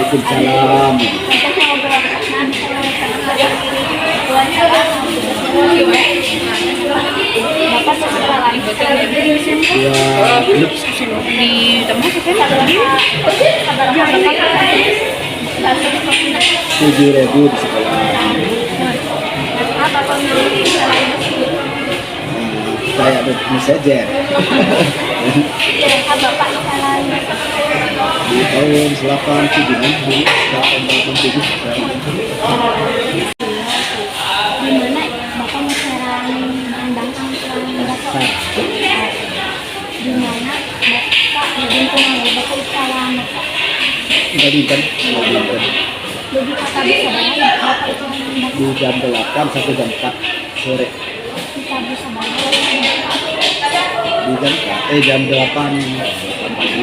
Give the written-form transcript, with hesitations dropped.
Waalaikumsalam. Ya, hidup Di tempat tujuh ribu di sekolah. Kayak ada messenger. Di tahun 87 87 Gimana Bapak mau cara mengembangkan Bapak? Gimana Bapak lingkungan Bapak usahawan Bapak? tadi kan Lebih kata bisa banget Bapak itu di jam 8 sampai jam 4 sore. kita bisa banget Di jam jam 8 pagi.